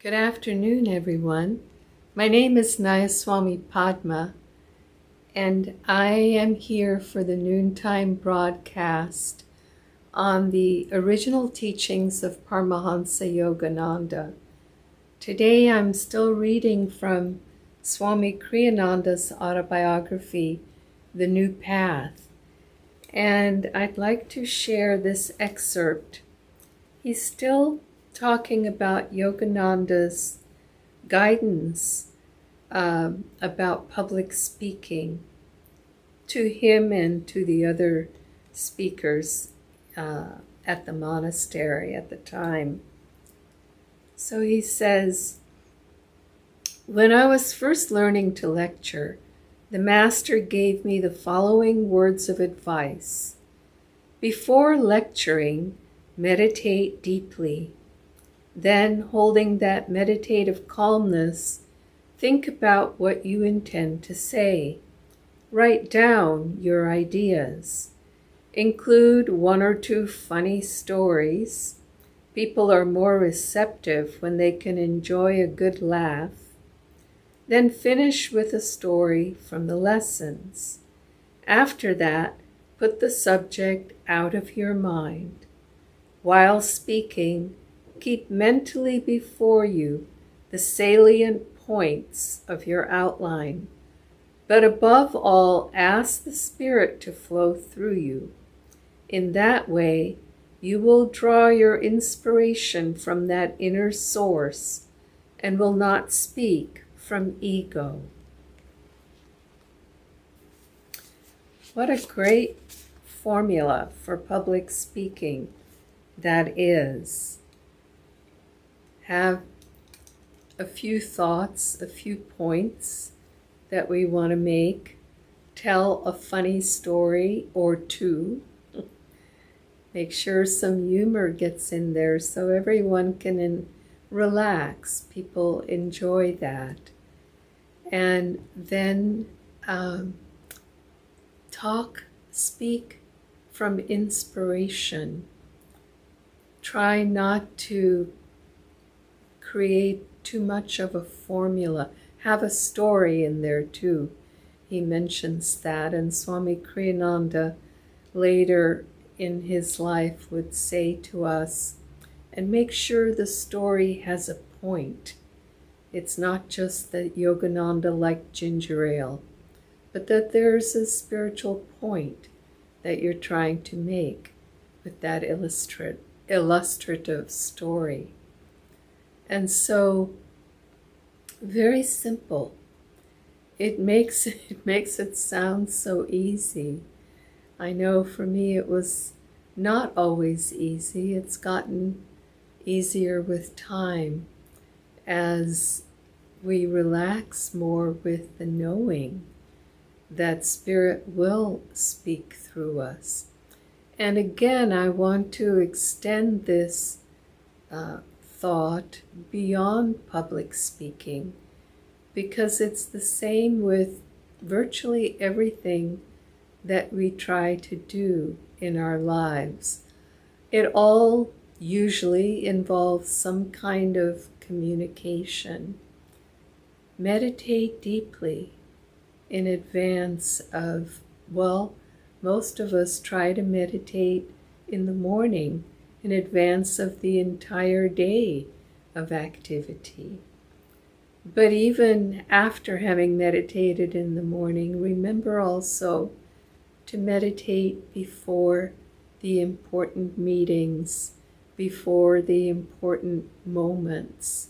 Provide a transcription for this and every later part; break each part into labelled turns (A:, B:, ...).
A: Good afternoon, everyone. My name is Nayaswami Padma, and I am here for the noontime broadcast on the original teachings of Paramahansa Yogananda. Today I'm still reading from Swami Kriyananda's autobiography, The New Path, and I'd like to share this excerpt. He's still talking about Yogananda's guidance about public speaking to him and to the other speakers at the monastery at the time. So he says, "When I was first learning to lecture, the master gave me the following words of advice. Before lecturing, meditate deeply. Then, holding that meditative calmness, think about what you intend to say. Write down your ideas. Include one or two funny stories. People are more receptive when they can enjoy a good laugh. Then finish with a story from the lessons. After that, put the subject out of your mind. While speaking, keep mentally before you the salient points of your outline, but above all, ask the Spirit to flow through you. In that way, you will draw your inspiration from that inner source and will not speak from ego." What a great formula for public speaking that is. Have a few thoughts, a few points that we want to make. Tell a funny story or two. Make sure some humor gets in there so everyone can relax. People enjoy that. And then speak from inspiration. Try not to create too much of a formula. Have a story in there too. He mentions that, and Swami Kriyananda later in his life would say to us, and make sure the story has a point. It's not just that Yogananda liked ginger ale, but that there's a spiritual point that you're trying to make with that illustrative story. And so, very simple. It makes it sound so easy. I know for me it was not always easy. It's gotten easier with time as we relax more with the knowing that Spirit will speak through us. And again, I want to extend this thought beyond public speaking, because it's the same with virtually everything that we try to do in our lives. It all usually involves some kind of communication. Meditate deeply in advance of, most of us try to meditate in the morning in advance of the entire day of activity. But even after having meditated in the morning, remember also to meditate before the important meetings, before the important moments.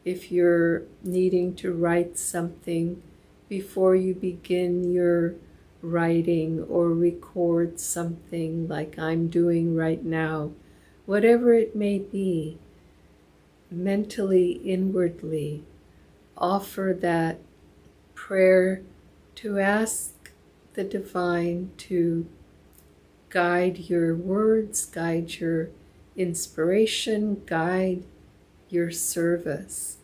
A: If you're needing to write something, before you begin your writing or record something like I'm doing right now, whatever it may be, mentally, inwardly, offer that prayer to ask the divine to guide your words, guide your inspiration, guide your service.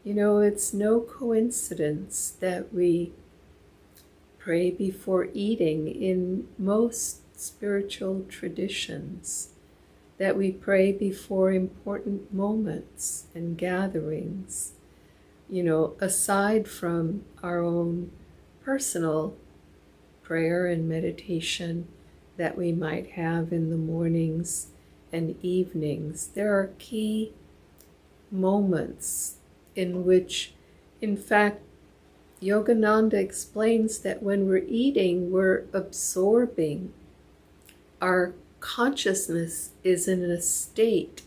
A: You know, it's no coincidence that we pray before eating in most spiritual traditions. that we pray before important moments and gatherings, aside from our own personal prayer and meditation that we might have in the mornings and evenings. There are key moments in which, in fact, Yogananda explains that when we're eating, we're absorbing. Our consciousness is in a state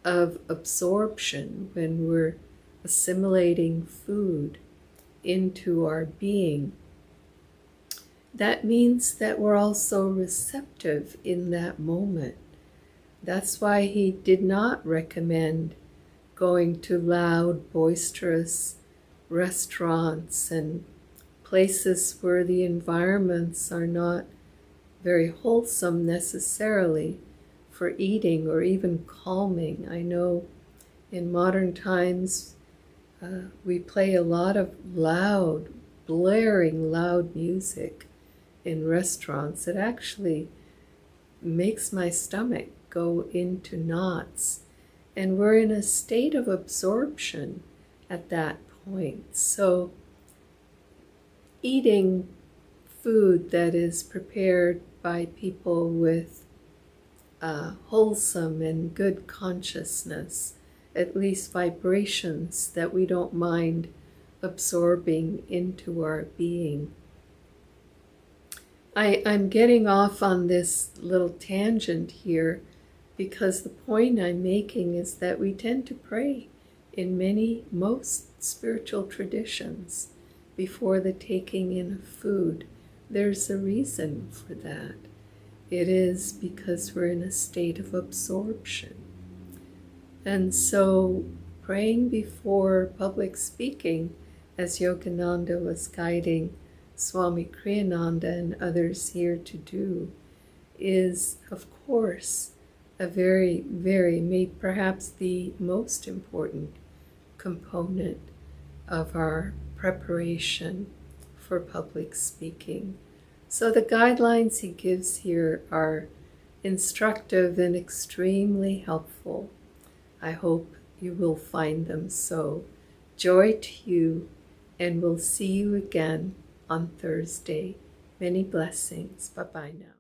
A: of absorption when we're assimilating food into our being. That means that we're also receptive in that moment. That's why he did not recommend going to loud, boisterous restaurants and places where the environments are not very wholesome necessarily for eating or even calming. I know in modern times we play a lot of loud, blaring loud music in restaurants. It actually makes my stomach go into knots. And we're in a state of absorption at that point. So eating food that is prepared by people with wholesome and good consciousness, at least vibrations that we don't mind absorbing into our being. I'm getting off on this little tangent here because the point I'm making is that we tend to pray in most spiritual traditions before the taking in of food. There's a reason for that. It is because we're in a state of absorption. And so praying before public speaking, as Yogananda was guiding Swami Kriyananda and others here to do, is, of course, a very, perhaps the most important component of our preparation for public speaking. So the guidelines he gives here are instructive and extremely helpful. I hope you will find them so. Joy to you, and we'll see you again on Thursday. Many blessings. Bye-bye now.